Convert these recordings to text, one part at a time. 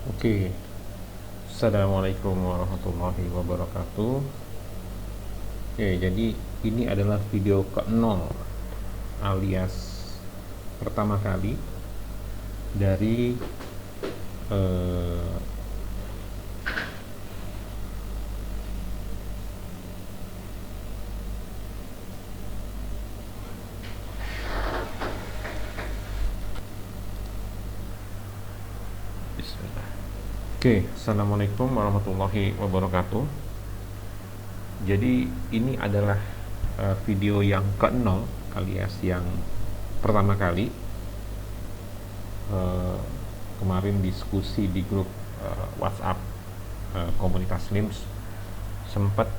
Oke, Assalamualaikum warahmatullahi wabarakatuh. Oke, jadi ini adalah video ke-0 alias pertama kali dari eh, Bismillah. Oke, Assalamualaikum warahmatullahi wabarakatuh. Jadi ini adalah video yang ke-0 alias yang pertama kali. Eh, Kemarin diskusi di grup WhatsApp komunitas LIMS sempat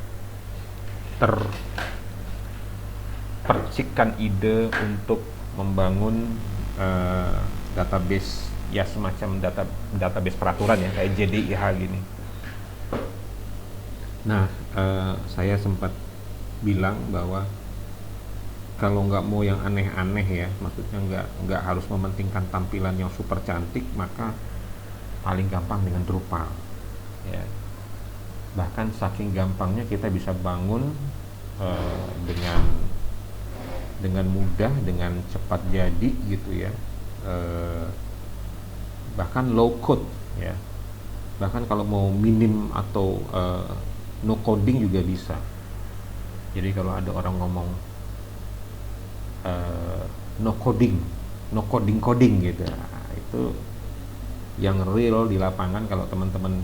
terpercikkan ide untuk membangun eh, database, ya semacam database peraturan ya, kayak JDIH gini. Nah, saya sempat bilang bahwa kalau nggak mau yang aneh-aneh ya, maksudnya nggak harus mementingkan tampilan yang super cantik, maka paling gampang dengan Drupal. Ya, bahkan saking gampangnya kita bisa bangun dengan mudah, dengan cepat jadi gitu ya. Eh, Bahkan low code ya, bahkan kalau mau minim atau no coding juga bisa. Jadi kalau ada orang ngomong uh, no coding, no coding coding gitu, nah, itu yang real di lapangan. Kalau teman-teman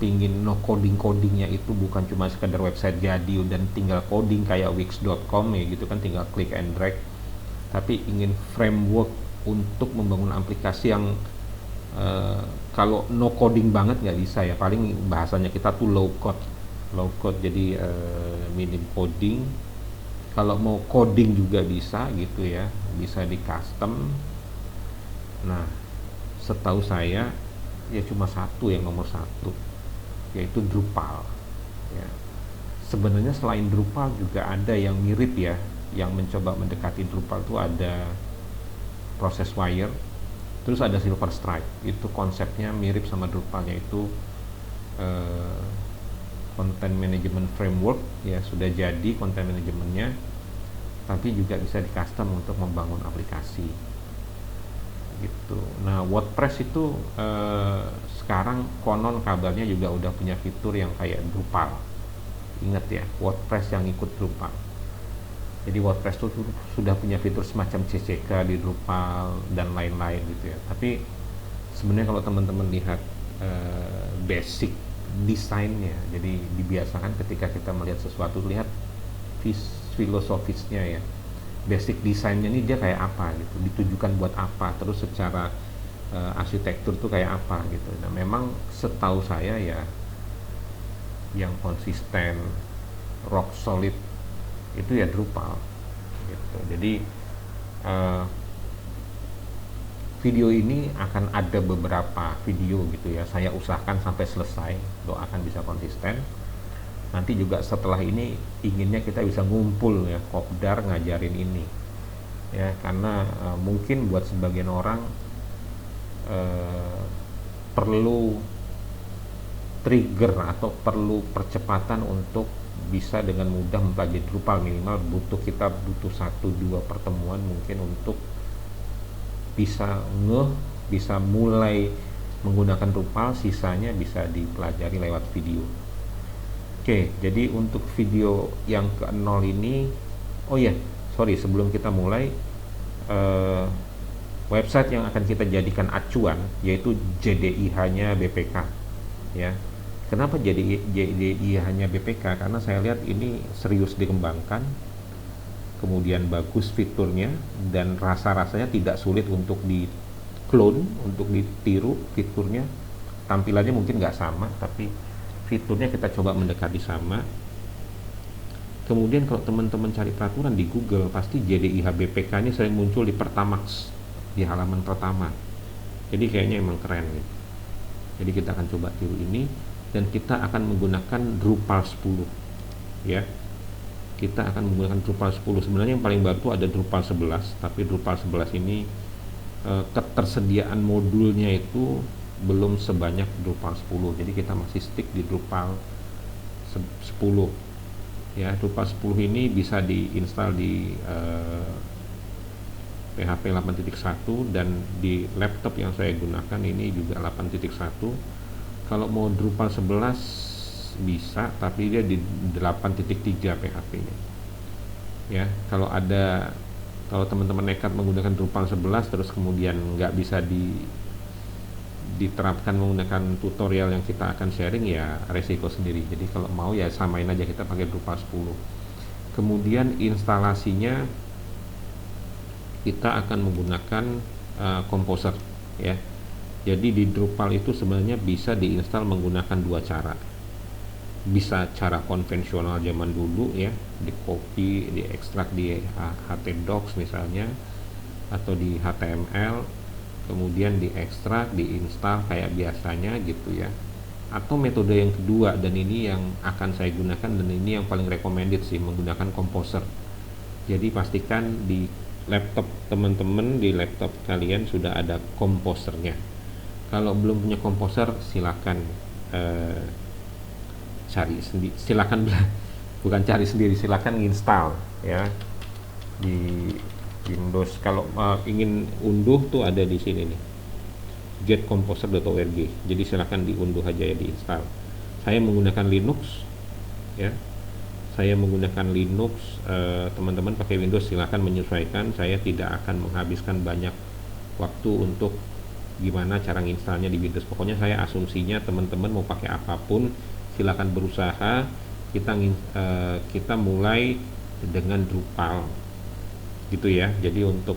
pingin no coding codingnya itu bukan cuma sekedar website jadi dan tinggal coding kayak wix.com ya gitu kan, tinggal click and drag, tapi ingin framework untuk membangun aplikasi yang kalau no coding banget nggak bisa ya, paling bahasanya kita tuh low code, jadi minim coding. Kalau mau coding juga bisa gitu ya, bisa di custom. Nah, setahu saya ya cuma satu yang nomor satu, yaitu Drupal ya. Sebenarnya selain Drupal juga ada yang mirip ya, yang mencoba mendekati Drupal tuh ada Processwire, terus ada Silverstripe. Itu konsepnya mirip sama Drupal, yaitu eh, content management framework ya, sudah jadi content manajemennya, tapi juga bisa di custom untuk membangun aplikasi gitu. Nah, WordPress itu sekarang konon kabarnya juga udah punya fitur yang kayak Drupal. Ingat ya, WordPress yang ikut Drupal. Jadi WordPress itu sudah punya fitur semacam CCK di Drupal dan lain-lain gitu ya. Tapi sebenarnya kalau teman-teman lihat basic desainnya, jadi dibiasakan ketika kita melihat sesuatu, lihat filosofisnya ya, basic desainnya ini dia kayak apa gitu, ditujukan buat apa, terus secara arsitektur tuh kayak apa gitu. Nah, memang setahu saya ya yang konsisten, rock solid itu ya Drupal gitu. Jadi uh, video ini akan ada beberapa video gitu ya, saya usahakan sampai selesai, doakan bisa konsisten. Nanti juga setelah ini inginnya kita bisa ngumpul ya, kopdar ngajarin ini ya, karena mungkin buat sebagian orang uh, perlu trigger atau perlu percepatan untuk bisa dengan mudah mempelajari Drupal. Minimal butuh 1-2 pertemuan mungkin untuk bisa mulai menggunakan Drupal, sisanya bisa dipelajari lewat video. Oke, jadi untuk video yang ke-0 ini, oh ya, sorry, sebelum kita mulai, eh, website yang akan kita jadikan acuan yaitu JDIH-nya BPK ya. Kenapa JDIH-nya BPK? Karena saya lihat ini serius dikembangkan, kemudian bagus fiturnya, dan rasa-rasanya tidak sulit untuk di clone, untuk ditiru fiturnya. Tampilannya mungkin nggak sama, tapi fiturnya kita coba mendekati sama. Kemudian kalau teman-teman cari peraturan di Google, pasti JDIH BPK ini sering muncul di Pertamax, di halaman pertama. Jadi kayaknya emang keren gitu. Jadi kita akan coba tiru ini, dan kita akan menggunakan Drupal 10 ya. Kita akan menggunakan Drupal 10. Sebenarnya yang paling baru ada Drupal 11, tapi Drupal 11 ini ketersediaan modulnya itu belum sebanyak Drupal 10, jadi kita masih stick di Drupal 10 ya. Drupal 10 ini bisa diinstal di PHP 8.1 dan di laptop yang saya gunakan ini juga 8.1. Kalau mau Drupal 11 bisa, tapi dia di 8.3 PHP-nya ya. Kalau teman-teman nekat menggunakan Drupal 11 terus kemudian nggak bisa diterapkan menggunakan tutorial yang kita akan sharing, ya resiko sendiri. Jadi kalau mau ya samain aja, kita pakai Drupal 10. Kemudian instalasinya kita akan menggunakan Composer ya. Jadi di Drupal itu sebenarnya bisa diinstal menggunakan dua cara. Bisa cara konvensional zaman dulu ya, di copy, di ekstrak di htdocs misalnya, atau di HTML, kemudian diekstrak, diinstal kayak biasanya gitu ya. Atau metode yang kedua, dan ini yang akan saya gunakan dan ini yang paling recommended sih, menggunakan Composer. Jadi pastikan di laptop teman-teman, di laptop kalian sudah ada Composernya. Kalau belum punya Composer, silakan cari sendiri, silakan bukan cari sendiri, silakan install ya di Windows. Kalau ingin unduh tuh ada di sini nih, getcomposer.org. Jadi silakan diunduh aja ya, diinstal. Saya menggunakan Linux ya, saya menggunakan Linux. Teman-teman pakai Windows silakan menyesuaikan. Saya tidak akan menghabiskan banyak waktu untuk gimana cara nginstalnya di Windows. Pokoknya saya asumsinya teman-teman mau pakai apapun silakan berusaha. Kita mulai dengan Drupal gitu ya. Jadi untuk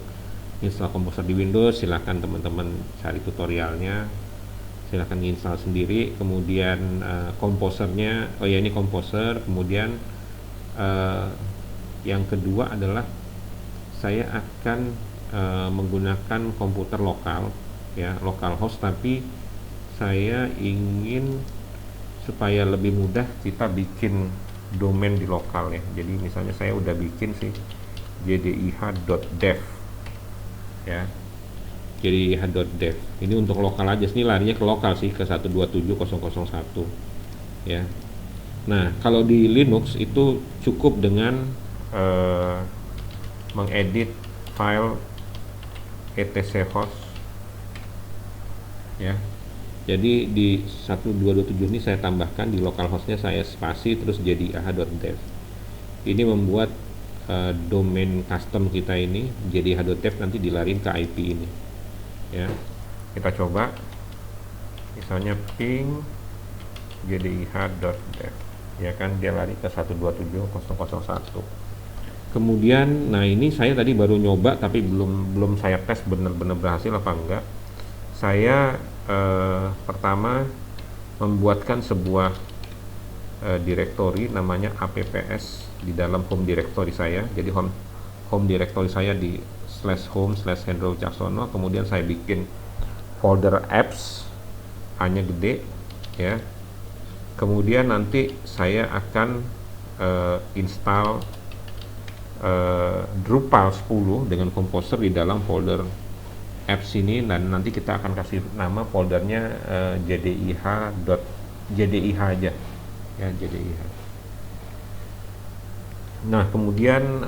install Composer di Windows silakan teman-teman cari tutorialnya, silakan install sendiri. Kemudian Composernya, oh ya ini Composer. Kemudian yang kedua adalah saya akan menggunakan komputer lokal ya, localhost, tapi saya ingin supaya lebih mudah kita bikin domain di lokal ya. Jadi misalnya saya udah bikin sih jdih.dev ya, jdih.dev. Ini untuk lokal aja, ini larinya ke lokal sih, ke 127.0.1 ya. Nah kalau di Linux itu cukup dengan mengedit file etc host ya. Jadi di 1227 ini saya tambahkan di localhostnya, saya spasi terus jdih.dev. Ini membuat domain custom kita ini jdih.dev nanti dilarin ke IP ini ya. Kita coba misalnya ping jdih.dev ya kan, dia lari ke 127.0.1. Kemudian nah ini saya tadi baru nyoba tapi belum saya tes bener-bener berhasil apa enggak. Saya pertama membuatkan sebuah directory namanya apps di dalam home directory saya. Jadi home directory saya di /home/hendro-wicaksono. Kemudian saya bikin folder apps, hanya gede ya. Kemudian nanti saya akan install Drupal 10 dengan Composer di dalam folder apps ini, dan nanti kita akan kasih nama foldernya jdih aja ya, jdih. Nah kemudian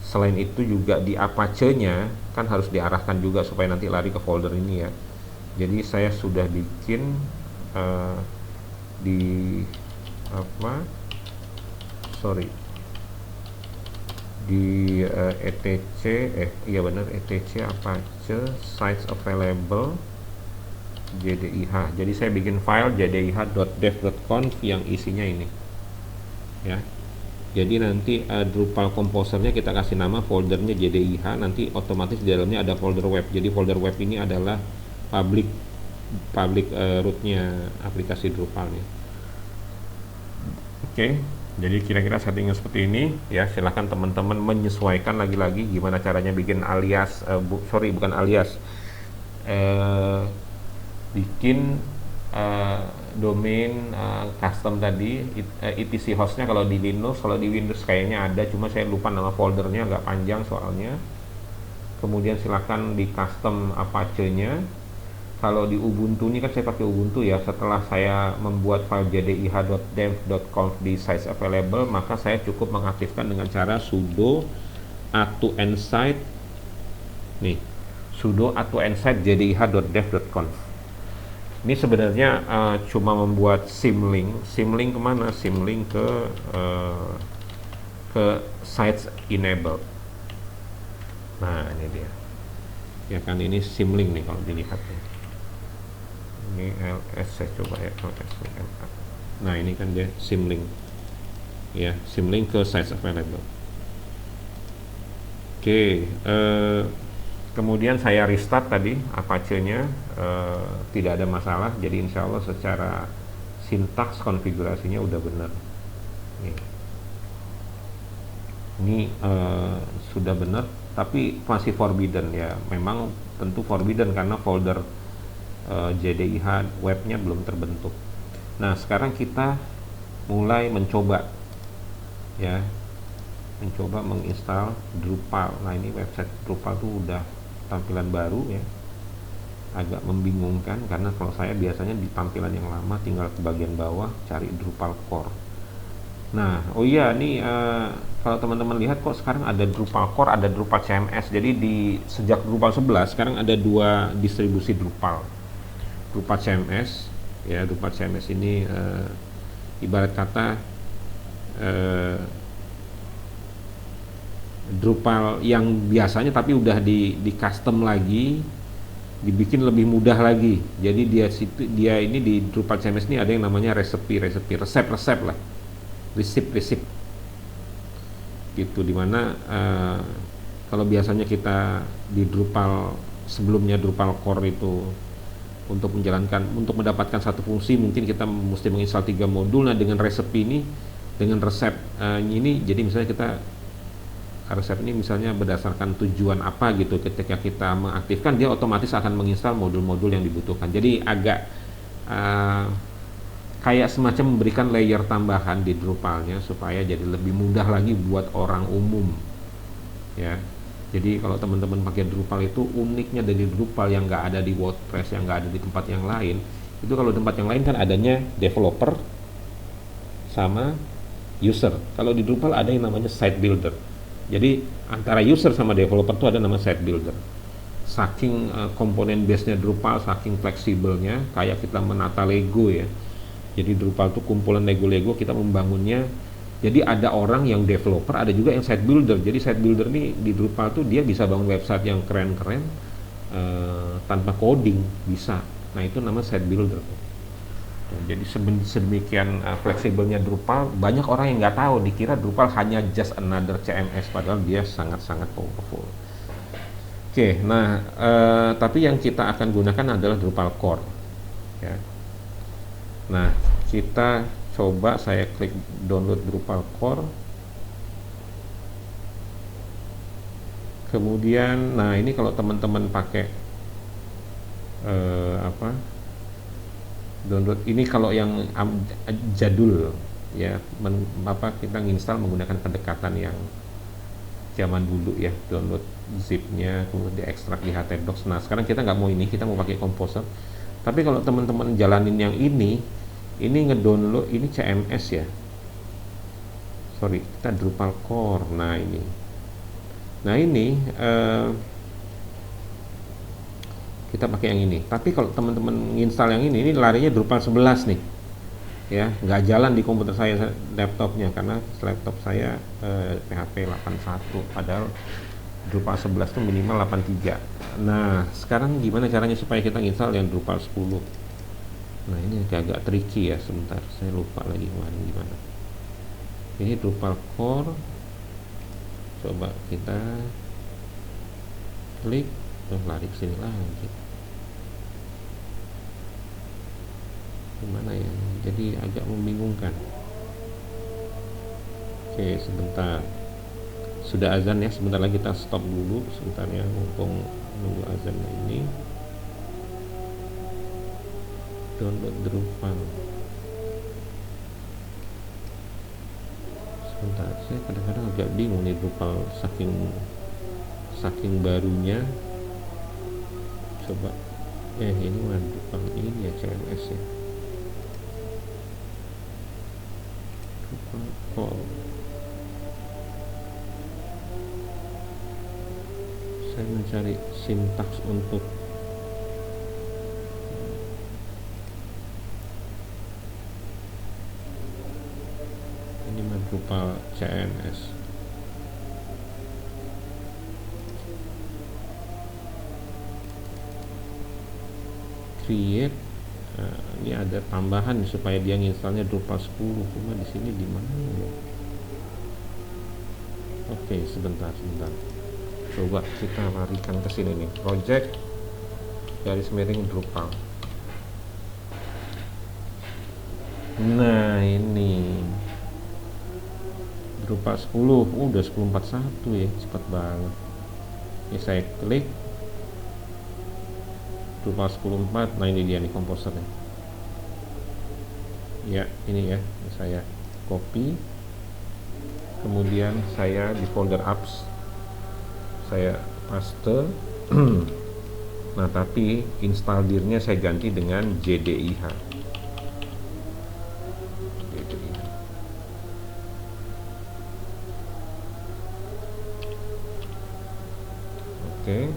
selain itu juga di Apache-nya kan harus diarahkan juga supaya nanti lari ke folder ini ya. Jadi saya sudah bikin di di etc iya benar, etc Apache sites available jdih. Jadi saya bikin file jdih.dev.conf yang isinya ini ya. Jadi nanti Drupal Composernya kita kasih nama foldernya jdih, nanti otomatis di dalamnya ada folder web. Jadi folder web ini adalah public rootnya aplikasi Drupalnya. Oke. Jadi kira-kira settingnya seperti ini ya. Silahkan teman-teman menyesuaikan lagi-lagi gimana caranya bikin alias, bukan alias, bikin domain custom tadi, etc hostnya kalau di Linux. Kalau di Windows kayaknya ada, cuma saya lupa nama foldernya, agak panjang soalnya. Kemudian silahkan di custom Apache-nya. Kalau di Ubuntu ini kan saya pakai Ubuntu ya. Setelah saya membuat file jdih.dev.conf di size available, maka saya cukup mengaktifkan dengan cara sudo atu nsite nih, sudo atu nsite jdih.dev.conf. Ini sebenarnya cuma membuat symlink kemana? Symlink ke sites enable. Nah ini dia ya kan, ini symlink nih kalau dilihat ya. Ini ls, saya coba ya, ls. Nah ini kan dia symlink ya, symlink ke sites available. Oke, kemudian saya restart tadi Apache-nya, tidak ada masalah. Jadi insya Allah secara sintaks konfigurasinya udah benar. Ini sudah benar, tapi masih forbidden ya. Memang tentu forbidden karena folder JDIH webnya belum terbentuk. Nah sekarang kita mulai mencoba ya, mencoba menginstal Drupal. Nah ini website Drupal tuh udah tampilan baru ya, agak membingungkan karena kalau saya biasanya di tampilan yang lama tinggal ke bagian bawah cari Drupal core. Nah oh iya nih, kalau teman-teman lihat kok sekarang ada Drupal core, ada Drupal CMS. Jadi sejak Drupal 11 sekarang ada dua distribusi Drupal CMS ya. Drupal CMS ini ibarat kata Drupal yang biasanya tapi udah di custom lagi, dibikin lebih mudah lagi. Jadi dia ini di Drupal CMS ini ada yang namanya resep lah, resep gitu, dimana kalau biasanya kita di Drupal sebelumnya Drupal core itu untuk mendapatkan satu fungsi mungkin kita mesti menginstal 3 modul. Nah dengan resep ini, dengan resep ini, jadi misalnya resep ini misalnya berdasarkan tujuan apa gitu, ketika kita mengaktifkan dia otomatis akan menginstal modul-modul yang dibutuhkan. Jadi agak kayak semacam memberikan layer tambahan di Drupalnya supaya jadi lebih mudah lagi buat orang umum ya. Jadi kalau teman-teman pakai Drupal itu, uniknya dari Drupal yang nggak ada di WordPress, yang nggak ada di tempat yang lain, itu kalau tempat yang lain kan adanya developer sama user. Kalau di Drupal ada yang namanya site builder. Jadi antara user sama developer itu ada nama site builder. Saking komponen base-nya Drupal, saking fleksibelnya, kayak kita menata Lego ya. Jadi Drupal itu kumpulan Lego-Lego, kita membangunnya. Jadi ada orang yang developer, ada juga yang site builder. Jadi site builder nih di Drupal tuh dia bisa bangun website yang keren-keren tanpa coding, bisa. Nah itu nama site builder. Jadi sedemikian fleksibelnya Drupal, banyak orang yang nggak tahu, dikira Drupal hanya just another CMS, padahal dia sangat-sangat powerful. Oke, nah tapi yang kita akan gunakan adalah Drupal core ya. Nah kita coba, saya klik download Drupal core, kemudian nah ini kalau teman-teman pakai download ini, kalau yang jadul ya, kita nginstal menggunakan pendekatan yang zaman dulu ya, download zipnya kemudian diekstrak di htdocs. Nah sekarang kita nggak mau ini, kita mau pakai Composer. Tapi kalau teman-teman jalanin yang ini ngedownload ini CMS ya, sorry, kita Drupal core. Nah ini kita pakai yang ini. Tapi kalau teman-teman nginstal yang ini larinya Drupal 11 nih ya, nggak jalan di komputer saya, laptopnya, karena laptop saya PHP 81, padahal Drupal 11 itu minimal 83. Nah sekarang gimana caranya supaya kita nginstal yang Drupal 10? Nah ini agak tricky ya, sebentar, saya lupa lagi kemarin gimana. Ini Drupal core, coba kita klik, lari ke sini lagi. Gimana ya? Jadi agak membingungkan. Oke, sebentar. Sudah azan ya, sebentar lagi kita stop dulu sebentar ya, mumpung nunggu azannya ini. Download Drupal. Sebentar, saya kadang-kadang agak bingung nih Drupal, saking barunya. Coba Ini mah Drupal ini ya, CMS ya. Drupal call. Saya mencari sintaks untuk ini mah Drupal CMS. Create. Nah, ini ada tambahan supaya dia nginstalnya Drupal 10. Cuma di sini di mana ya? Oke, sebentar. Coba kita larikan ke sini nih. Project garis miring Drupal. Nah, ini Drupal 10. Udah 10.41 ya, cepat banget. Ini saya klik Drupal 10.4. Nah, ini dia nih komposernya. Ya, ini ya. Saya copy. Kemudian saya di folder apps saya paste. Nah, tapi install dir-nya saya ganti dengan JDIH. Oke.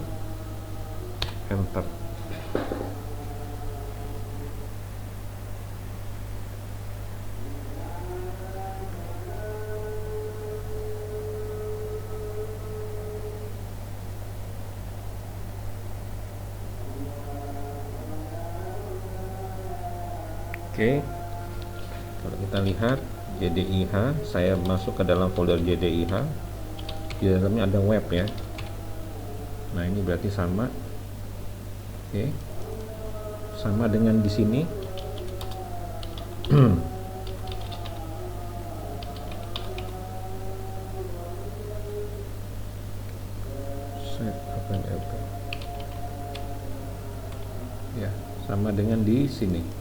Enter. Oke, kalau kita lihat JDIH, saya masuk ke dalam folder JDIH. Di dalamnya ada web ya. Nah, ini berarti sama. Oke, sama dengan di sini. Set open open. Ya, sama dengan di sini.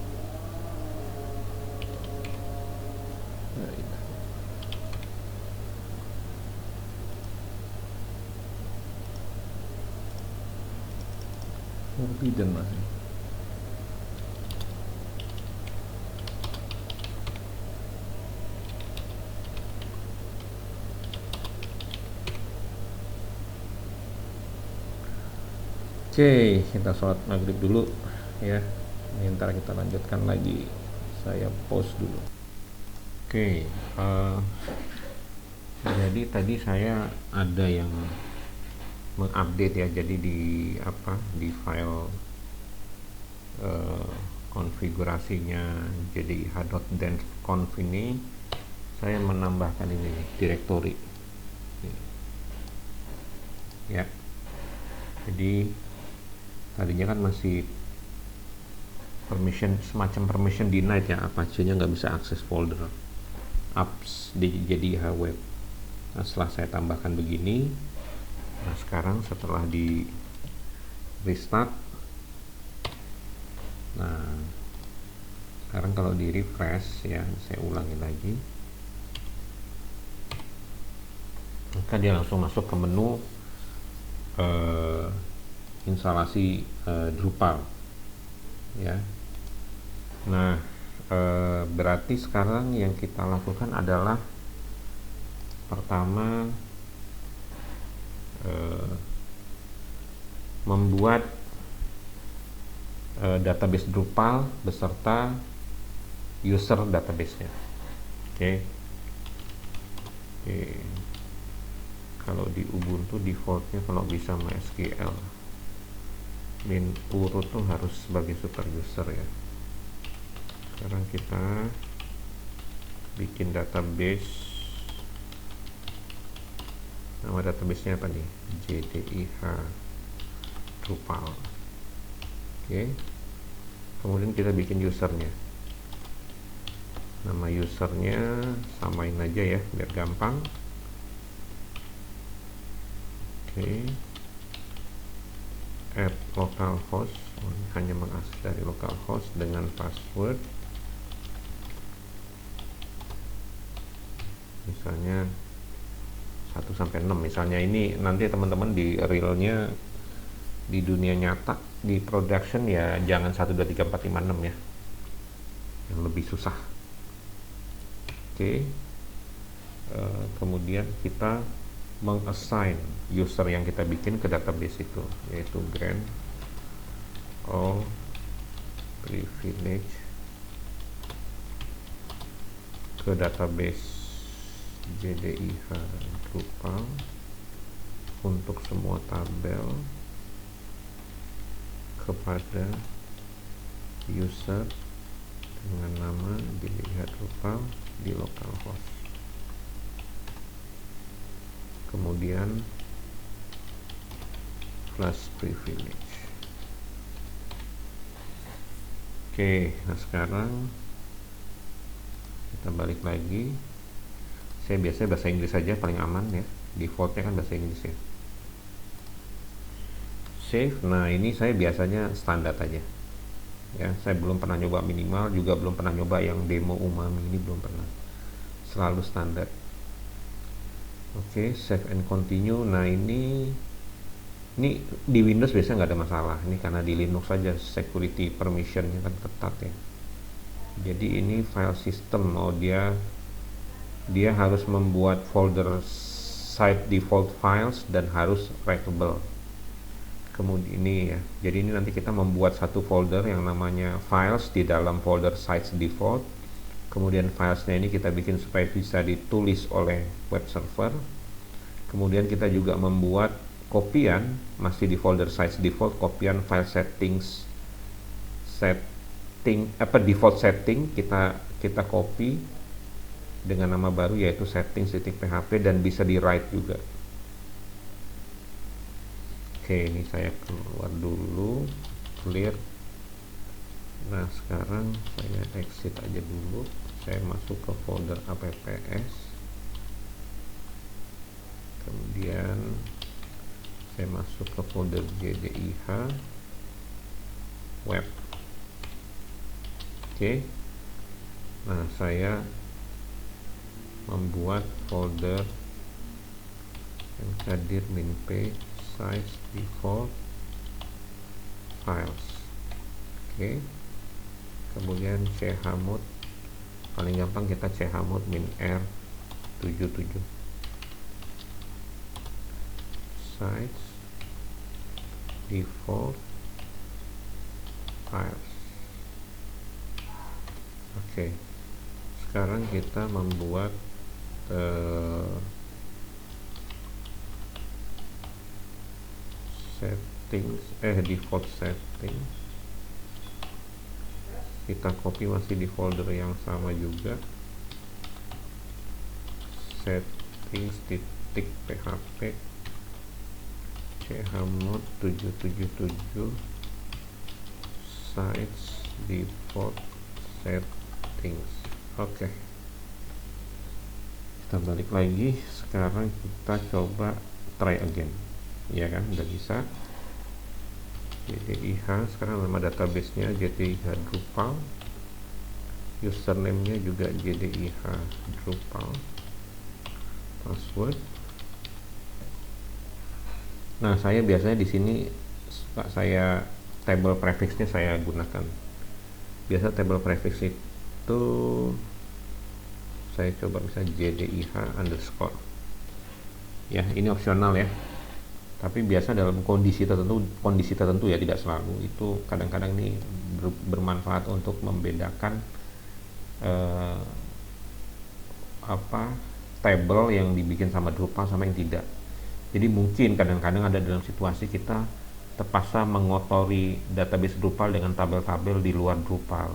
Forbidden masih. Oke, kita sholat maghrib dulu ya. Ini ntar kita lanjutkan lagi. Saya pause dulu. Oke, jadi tadi saya ada yang mengupdate ya. Jadi di file konfigurasinya jdih.dance.conf ini saya menambahkan ini directory ya. Jadi tadinya kan masih semacam permission denied ya, Apache-nya nggak bisa akses folder apps di JDIH web. Nah, setelah saya tambahkan begini, nah sekarang setelah di restart, nah sekarang kalau di refresh ya, saya ulangi lagi, maka dia langsung masuk ke menu instalasi Drupal ya. Nah, berarti sekarang yang kita lakukan adalah pertama membuat database Drupal beserta user database-nya. Oke. Kalau di Ubuntu defaultnya kalau bisa MySQL. Min urut tuh harus sebagai super user ya. Sekarang kita bikin database. Nama database-nya apa nih? JDIH Drupal. Oke. Kemudian kita bikin usernya. Nama usernya samain aja ya biar gampang. Oke. Add localhost, hanya mengakses dari localhost dengan password misalnya 1 sampai 6 misalnya. Ini nanti teman-teman di realnya di dunia nyata di production ya jangan 1 2 3 4 5 6 ya, yang lebih susah. Oke. Kemudian kita mengassign user yang kita bikin ke database itu, yaitu grant all privilege ke database JDIH Drupal untuk semua tabel kepada user dengan nama JDIH Drupal di localhost. Kemudian flash privilege. Oke, nah sekarang kita balik lagi. Saya biasanya bahasa Inggris saja paling aman ya, defaultnya kan bahasa Inggris ya. Save. Nah ini saya biasanya standar aja ya, saya belum pernah nyoba minimal, juga belum pernah nyoba yang demo umami, ini belum pernah, selalu standar. Oke, save and continue. Nah ini di Windows biasanya nggak ada masalah, ini karena di Linux saja security permissionnya kan ketat ya. Jadi ini file system, dia harus membuat folder site default files dan harus writable. Kemudian ini ya, jadi ini nanti kita membuat satu folder yang namanya files di dalam folder sites default. Kemudian filesnya ini kita bikin supaya bisa ditulis oleh web server. Kemudian kita juga membuat kopian, masih di folder sites default, kopian file default setting kita copy dengan nama baru yaitu settings.php dan bisa di write juga. Oke, ini saya keluar dulu, clear. Nah sekarang saya exit aja dulu, saya masuk ke folder apps, kemudian saya masuk ke folder JDIH web. Oke, nah saya membuat folder yang hadir min page size default files. Oke, kemudian chmod, paling gampang kita chmod min r 77 size default files. Oke, sekarang kita membuat default settings, kita copy masih di folder yang sama juga, settings.php chmod 777 sites default settings. Oke, kita balik lagi, sekarang kita coba try again ya kan, udah bisa. JDIH, sekarang nama database-nya JDIH Drupal, username-nya juga JDIH Drupal, password. Nah saya biasanya di sini saya table prefix-nya saya gunakan. Biasa table prefix itu saya coba misalnya JDIH underscore ya, ini opsional ya, tapi biasa dalam kondisi tertentu ya, tidak selalu. Itu kadang-kadang ini bermanfaat untuk membedakan table yang dibikin sama Drupal sama yang tidak. Jadi mungkin kadang-kadang ada dalam situasi kita terpaksa mengotori database Drupal dengan tabel-tabel di luar Drupal.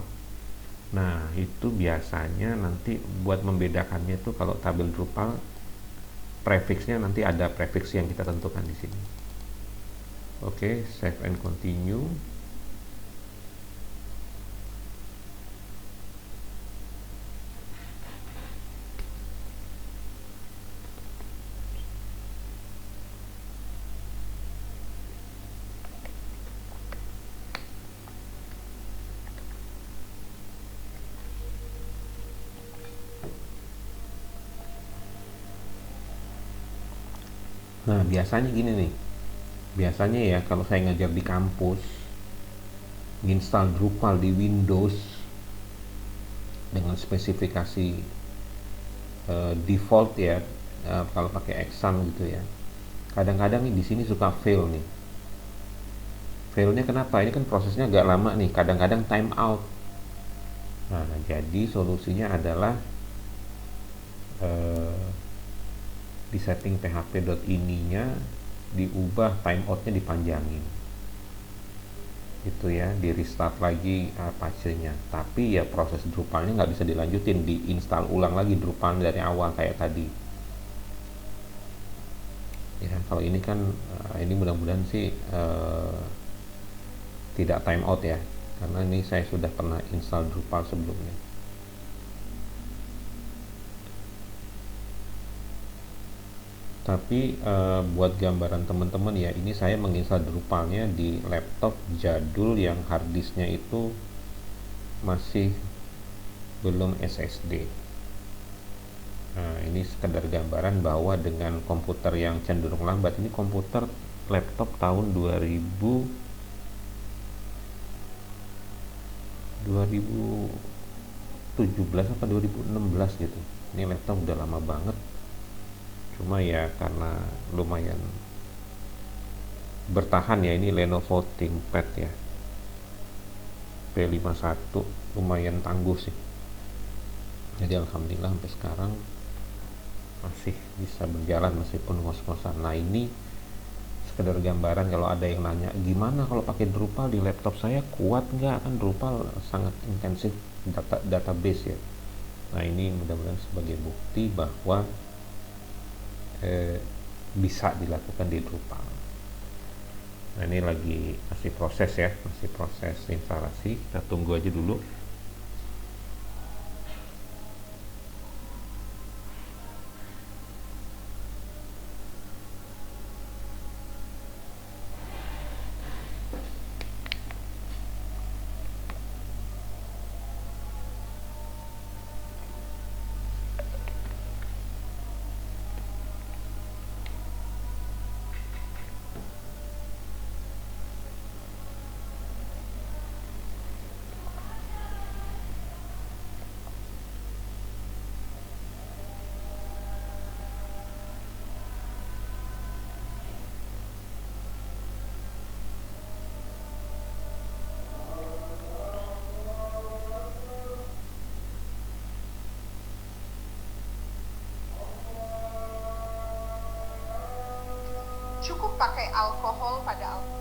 Nah itu biasanya nanti buat membedakannya itu, kalau tabel Drupal prefixnya nanti ada prefix yang kita tentukan di sini. Oke, save and continue. Nah biasanya gini nih, biasanya ya kalau saya ngajar di kampus nginstal Drupal di Windows dengan spesifikasi default ya, kalau pakai Exam gitu ya, kadang-kadang di sini suka fail nih. Failnya kenapa? Ini kan prosesnya agak lama nih, kadang-kadang time out. Nah, jadi solusinya adalah eh, di setting php.ini-nya diubah timeoutnya dipanjangin gitu ya, di restart lagi Apache-nya, tapi ya proses Drupalnya nggak bisa dilanjutin, diinstal ulang lagi Drupal dari awal kayak tadi ya. Kalau ini kan ini mudah-mudahan sih tidak time out ya, karena ini saya sudah pernah install Drupal sebelumnya. Tapi buat gambaran teman-teman ya, ini saya menginstal Drupalnya di laptop jadul yang harddisknya itu masih belum SSD. Nah, ini sekedar gambaran bahwa dengan komputer yang cenderung lambat, ini komputer laptop tahun 2017 apa 2016 gitu. Ini laptop udah lama banget. Cuma ya karena lumayan bertahan ya, ini Lenovo ThinkPad ya. P51 lumayan tangguh sih. Jadi alhamdulillah sampai sekarang masih bisa berjalan meskipun ngos-ngosan. Nah, ini sekedar gambaran kalau ada yang nanya gimana kalau pakai Drupal di laptop saya kuat nggak, kan Drupal sangat intensif database ya. Nah, ini mudah-mudahan sebagai bukti bahwa bisa dilakukan di Drupal. Nah, ini lagi masih proses ya, masih proses instalasi, kita tunggu aja dulu. Cukup pakai alkohol pada alkohol.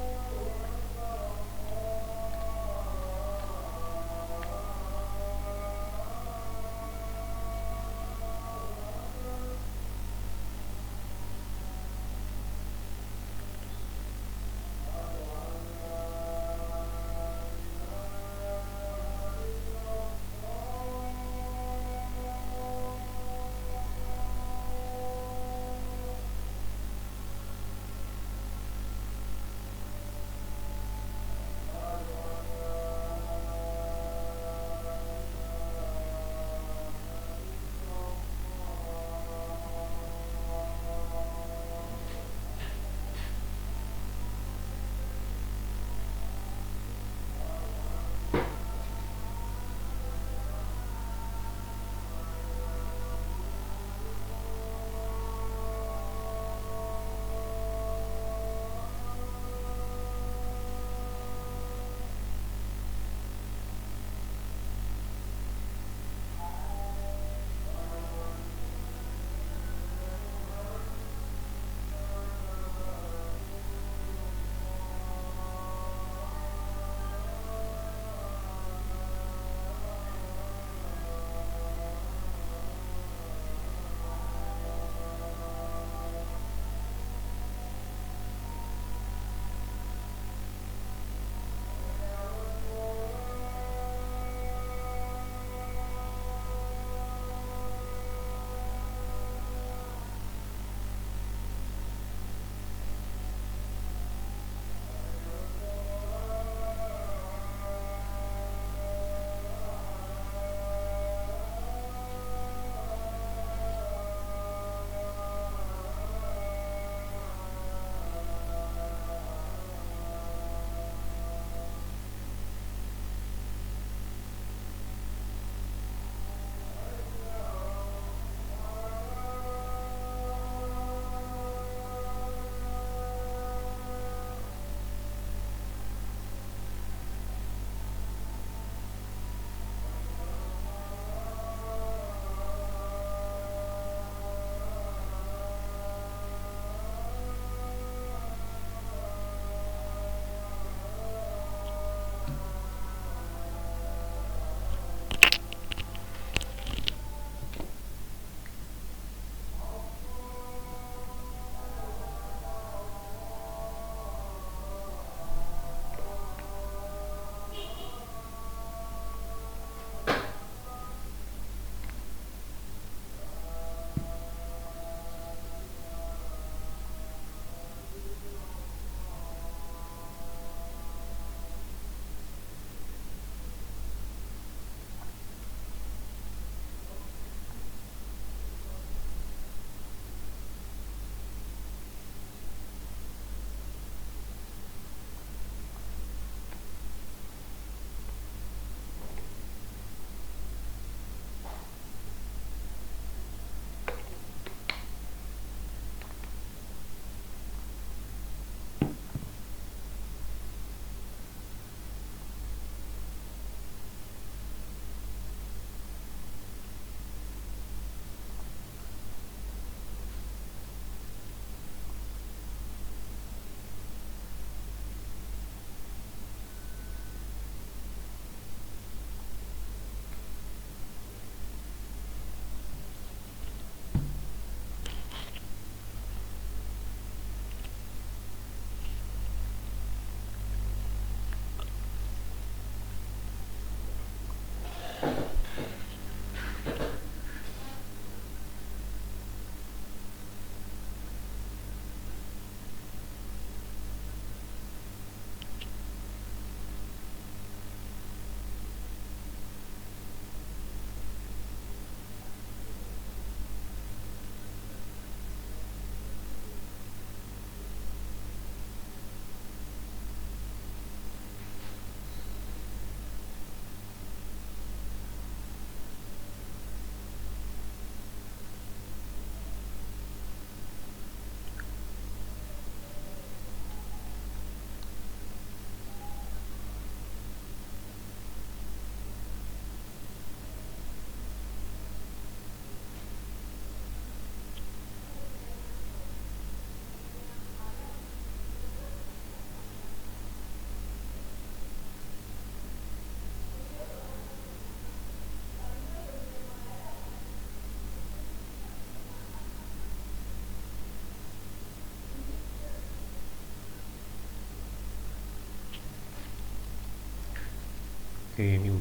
Oke, ini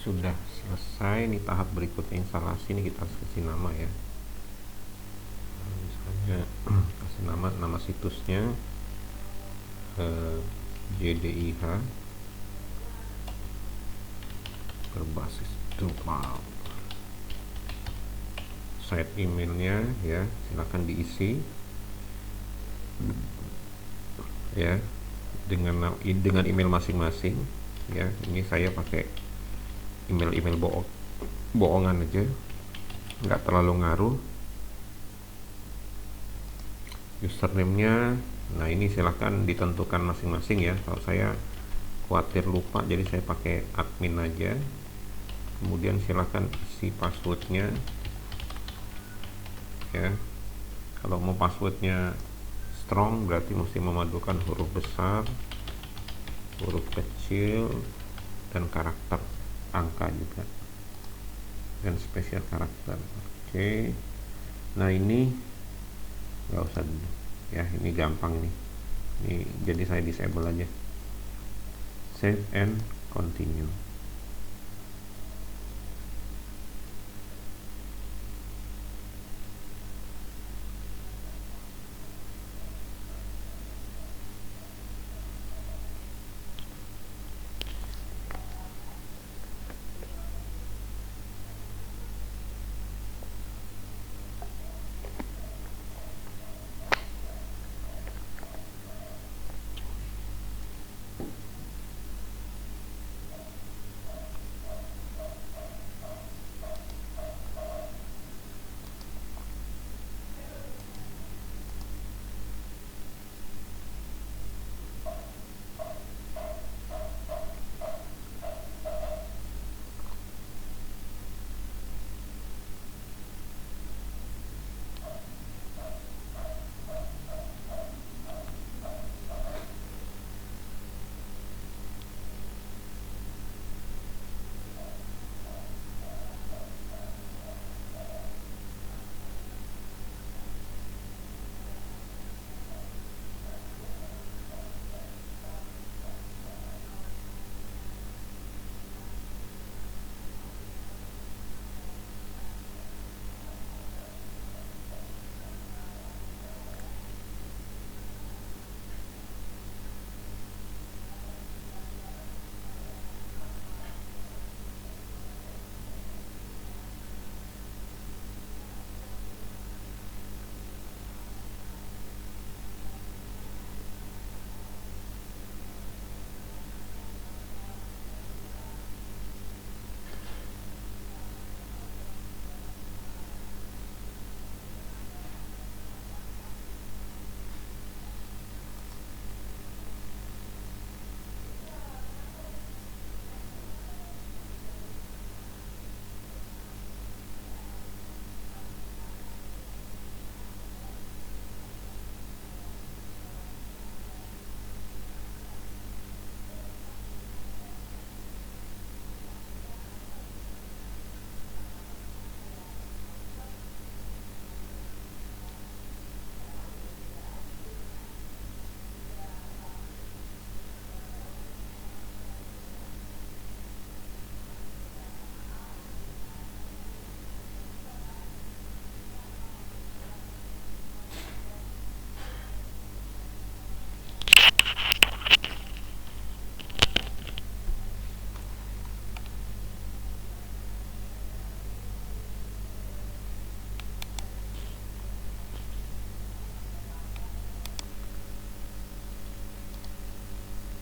sudah selesai. Ini tahap berikutnya instalasi. Ini kita harus kasih nama ya. Nah, misalnya kasih nama situsnya JDIH berbasis Drupal. Site emailnya ya, silakan diisi ya dengan email masing-masing ya. Ini saya pakai email bohongan aja, nggak terlalu ngaruh. Username-nya, nah ini silahkan ditentukan masing-masing ya. Kalau saya khawatir lupa, jadi saya pakai admin aja. Kemudian silahkan isi passwordnya ya. Kalau mau passwordnya strong berarti mesti memadukan huruf besar, huruf kecil, dan karakter angka juga, dan spesial karakter. Oke, nah ini nggak usah dulu ya, ini gampang nih. Ini jadi saya disable aja, save and continue.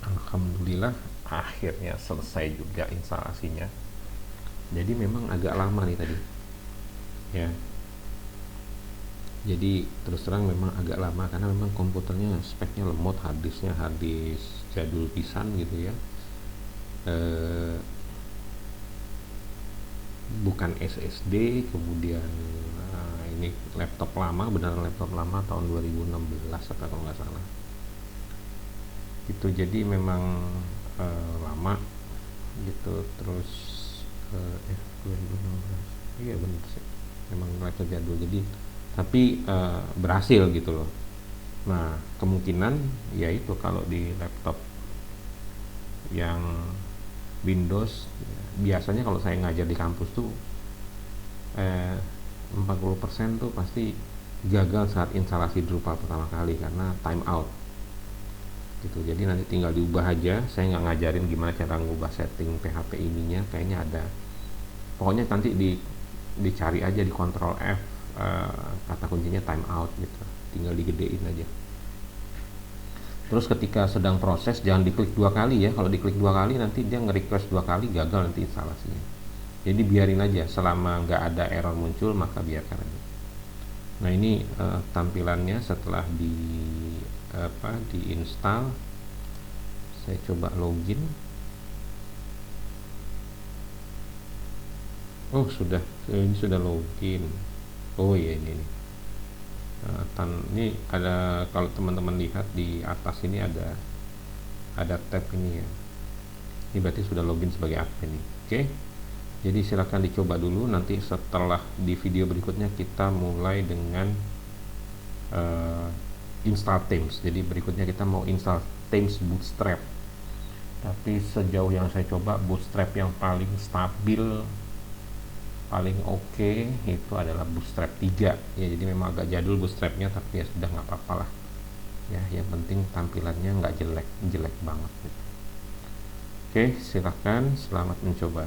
Alhamdulillah akhirnya selesai juga instalasinya. Jadi memang agak lama nih tadi ya. Jadi terus terang memang agak lama karena memang komputernya speknya lemot, harddisknya harddisk jadul pisan gitu ya. Bukan SSD. Kemudian ini laptop lama, beneran laptop lama tahun 2016 atau kalau nggak salah gitu. Jadi memang lama gitu. Terus 2016, iya bener sih, memang laptop jadul. Jadi tapi berhasil gitu loh. Nah kemungkinan ya itu kalau di laptop yang Windows. Biasanya kalau saya ngajar di kampus tuh 40% tuh pasti gagal saat instalasi Drupal pertama kali karena time out gitu. Jadi nanti tinggal diubah aja. Saya nggak ngajarin gimana cara ngubah setting PHP ininya, kayaknya ada, pokoknya nanti dicari aja di Ctrl F, kata kuncinya time out gitu, tinggal digedein aja. Terus ketika sedang proses jangan diklik 2 kali ya, kalau diklik 2 kali nanti dia nge-request 2 kali, gagal nanti instalasinya. Jadi biarin aja, selama nggak ada error muncul maka biarkan aja. Nah ini tampilannya setelah diinstal. Saya coba login. Oh sudah, ini sudah login. Oh iya ini nih. Ini ada, kalau teman-teman lihat di atas ini ada tab ini ya. Ini berarti sudah login sebagai admin nih. Oke. Jadi silakan dicoba dulu. Nanti setelah di video berikutnya kita mulai dengan install themes. Jadi berikutnya kita mau install themes Bootstrap. Tapi sejauh yang saya coba, Bootstrap yang paling stabil, paling oke itu adalah Bootstrap 3 ya. Jadi memang agak jadul Bootstrapnya, tapi ya sudah nggak apa-apa lah ya, yang penting tampilannya nggak jelek banget gitu. Oke, silakan, selamat mencoba.